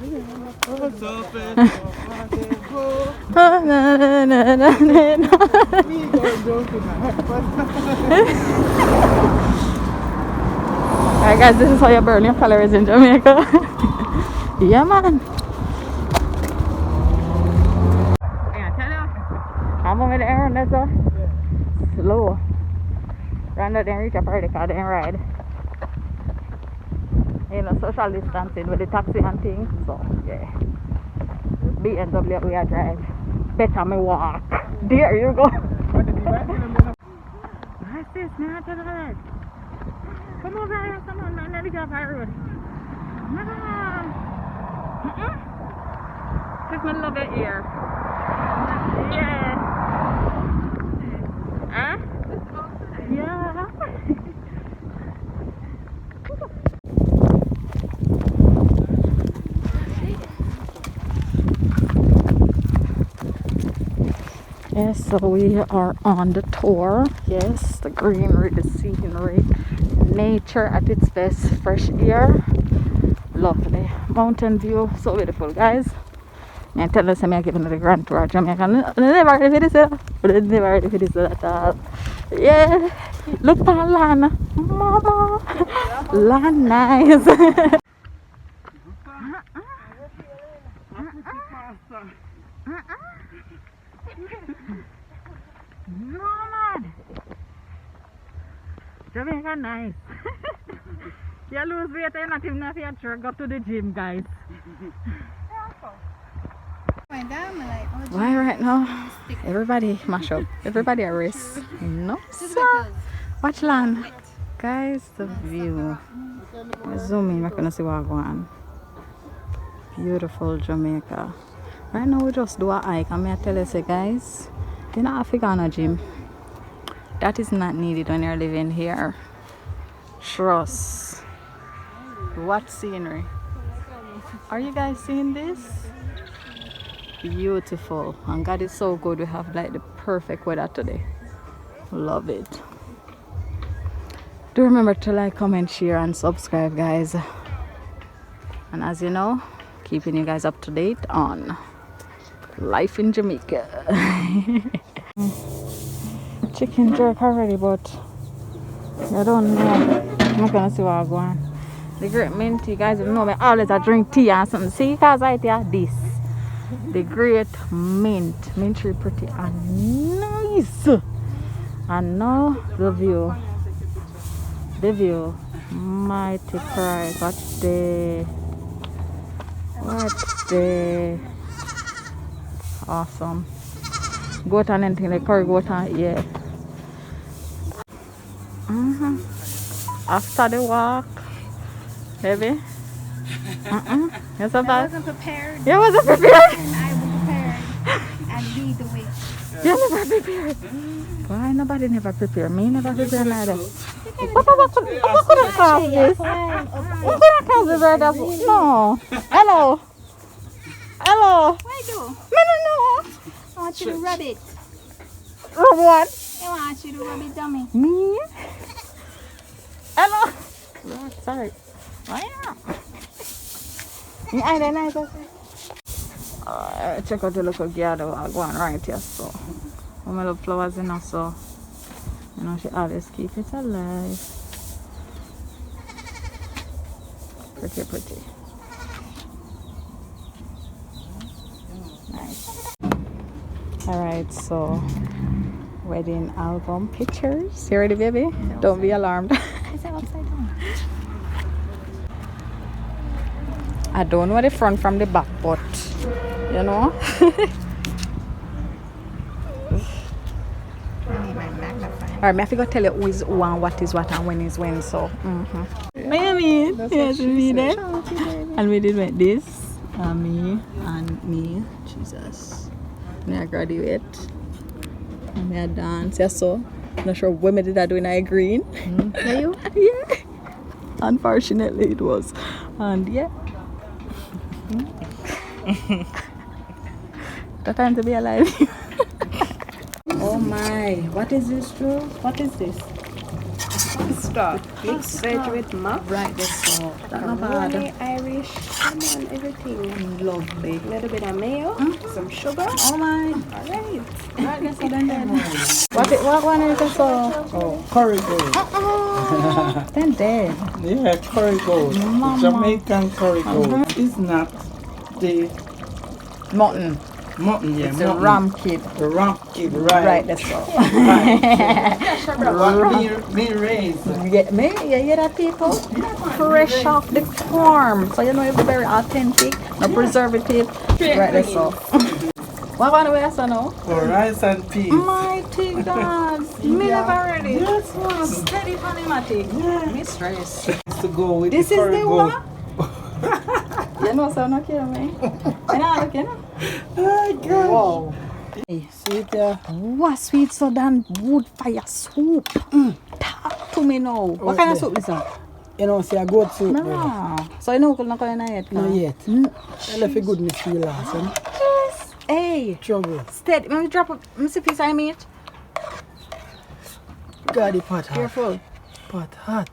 Alright guys, this is how you burn your calories in Jamaica. Yeah man. I'm over there and that's slow. Rather than reach a party car then ride. You know, social distancing with the taxi and things. So yeah. BMW we are drive. Better me walk. There you go. What's this man? Come over here, come on man, let me get off our road. Because I love it here. Yeah. Huh? Yeah. Yes, so we are on the tour. Yes, the greenery, the scenery, nature at its best, fresh air, lovely mountain view, so beautiful guys. I tell us I'm giving the grand tour of Jamaica. Never ready for this, never ready for this at all. Yeah, look for land, mama, land nice. No man, Jamaica nice. You lose weight, you're not even if you're go to the gym, guys. Why right now? Everybody mash up. Everybody a race. No sir. Watch land. Guys, the view. I zoom in, I'm gonna see what I go on. Beautiful Jamaica. Right now we just do a hike and I tell you say guys, you don't have to go on a gym. That is not needed when you're living here. Trust. What scenery. Are you guys seeing this? Beautiful. And God is so good. We have like the perfect weather today. Love it. Do remember to like, comment, share and subscribe guys. And as you know, keeping you guys up to date on life in Jamaica. Chicken jerk already, but I don't know. I'm not gonna see what I go on. The great mint, you guys know me always I drink tea and something. See guys right here, this. The great mint tree pretty and nice. And now the view. Mighty Christ. What's the awesome. Goat and anything like curry goat and yeah. After the walk, baby. Yes, I wasn't prepared. You wasn't prepared? And I was prepared. And lead the way. You never prepared. Why nobody never prepare? Me never prepare like that. What could I cause this? What could I cause this right up? No. Hello. What do? I don't know. I want you to rub it. Rub what? I want you to rub it, dummy. Me? Hello. Oh, sorry. Oh, yeah. Check out the little girl that going right here. So, my little flowers in her, so you know she always keep it alive. Pretty. Nice. Alright, so wedding album pictures. You ready, baby? Don't be alarmed. Is that upside down? I don't know the front from the back, but you know. Alright, I have to go tell you who is who and what is what and when is when. So, Maybe yes, we did. And we did make this. Me and me, Jesus. Me I graduate. And me I dance. Yeah, so not sure when me did I do in I green. Are you? Yeah. Unfortunately, it was, and yeah. The time to be alive. Oh my, what is this, Drew? What is this? Pasta. Mixed veg with mac. Right, this so that's not bad. Irish. Come on, everything everything lovely. A little bit of mayo, some sugar. Oh my. Alright. Right, that's what I'm doing. What one is this? Oh, curry goat. Then dead. Yeah, curry goat. Mama. Jamaican curry goat. It's not the Mutton. mutton, yeah, It's mutton. a ram kid. The ram kid, right. Right, that's all. What me raised. Yeah, me, you hear that, people? Fresh off the farm. So you know it's very authentic, no preservative. Right, that's all. What one we have now? For rice and peas. Mighty God. Me never ready. Yes, ma'am. Steady panimatic. Yeah. Me stress. To go with This the is curry the goat. one? You know, so not kidding me. I know, look, you know. Oh, God. Wow. Sweet, yeah. What sweet so than wood fire soup? Talk to me now. What kind of soup is that? You know, say a goat soup. No. So you know, not going to yet. Not yet. I left a good miss for you last, huh? Yes. Hey. Trouble. Steady. Let me drop a piece of meat. God, the pot hot. Careful. Pot hot.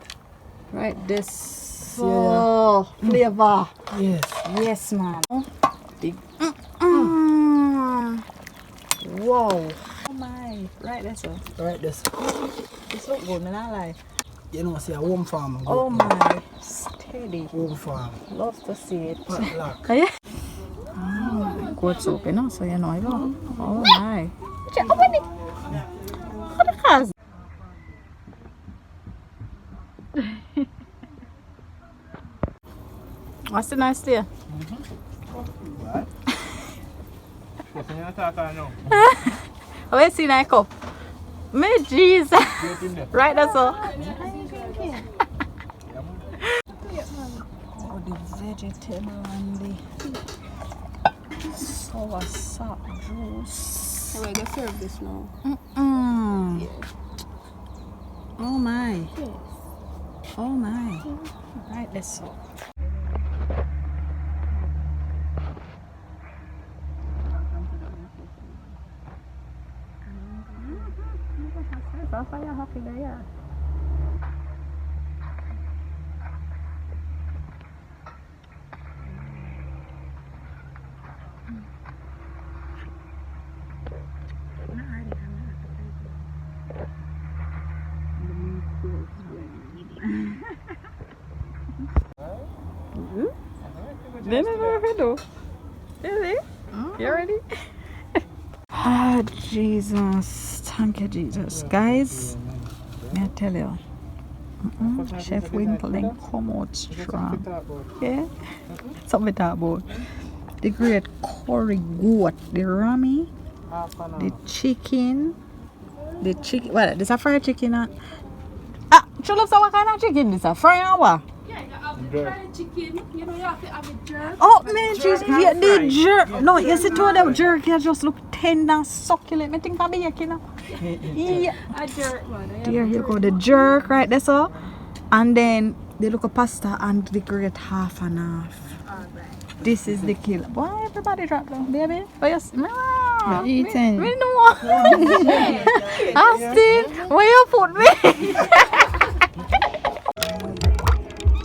Right, this. Yeah. Oh, flavor. Yes. Yes, man. Big. Wow. Oh my. Right, that's all. Right, this. This look good, man. I like. You know, say a home farm. Oh my. Steady. Home farm. Love to see it. Pot lock. Yeah. Good soup, you know, so you know, oh my. What the cause? What's the nice day? Oh, you see that cup? Me Jesus. Right, that's all. Oh, the vegetable and the soursop juice. We're gonna serve this now. Oh my. Oh my. Right, that's all. No. Really? You ready? Ah, Jesus. Thank you, Jesus. Guys, I tell you, Chef Winkling come out strong. Yeah? Something to talk about. The great curry goat, the rammy, the chicken, what? This a fried chicken? Chulop, so what kind of chicken this a? Fried or what? Fried chicken, you know you have to have a jerk. Oh man, jeez, yeah, the jerk. No, you see to the jerk, you just look tender and succulent. I think I'll be here, yeah. A jerk, man. There you go, the jerk, right? That's all. And then the look of pasta and the great half and half. This is the kill. Why everybody drop down, baby? Oh yes, Eating. Me no. Austin, where you put me?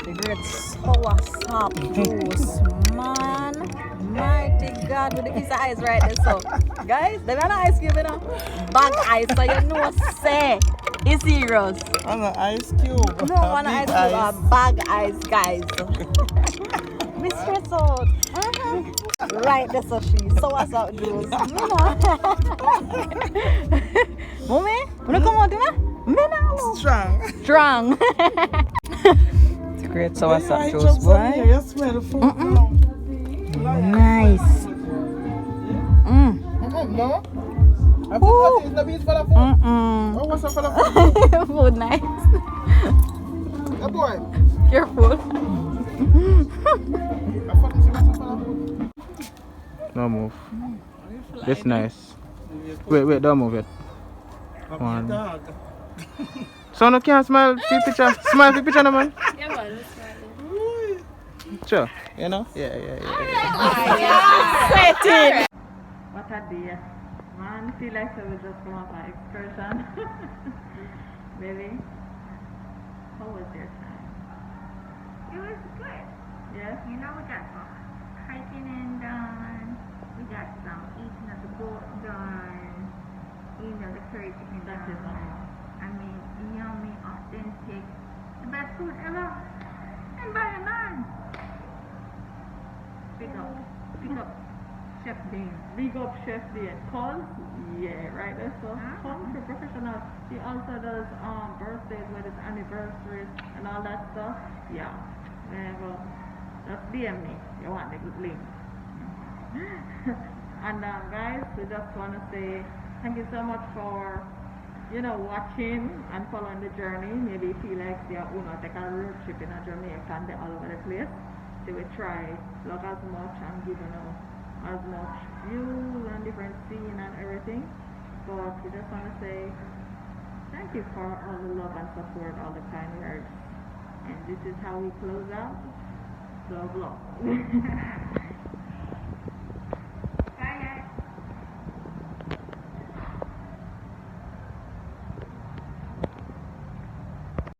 The great soursop juice, man. Mighty God, with the piece of ice right there. So, guys, they're not ice cube, you know. Bag ice, so you know, say it's serious. On an ice cube. No, on ice cube, bag ice, guys. We stress out. Right, that's what she. Soursop juice. Mommy, wanna come out, man? Strong. It's great soursop juice, boy. You smell the food. Nice. No? I Ooh. put the beach for the food. Oh, what's up for the food? Food nice. Hey, boy. Careful. No move. This nice. Wait, don't move it. One. So no can't smile for picture. Smile for picture, no man. Yeah, man. Sure. You know? Yeah. Set it. What a day. Man, feel like we just come off an excursion. Baby, how was your time? It was good. Yeah? You know, we got some great in That is awesome. I mean, yummy, authentic, the best food ever. And by a man. Pick up Chef Dean. Big up Chef Dean. Call? Yeah, right there. So country professional. He also does birthdays, whether it's anniversaries and all that stuff. Yeah. Well, just DM me. You want the link. And guys, we just want to say thank you so much for watching and following the journey. Maybe you feel like you want to take a road trip in Jamaica and they're all over the place. So we try look as much and give as much views and different scene and everything. But we just want to say thank you for all the love and support, all the kind words. And this is how we close out the vlog.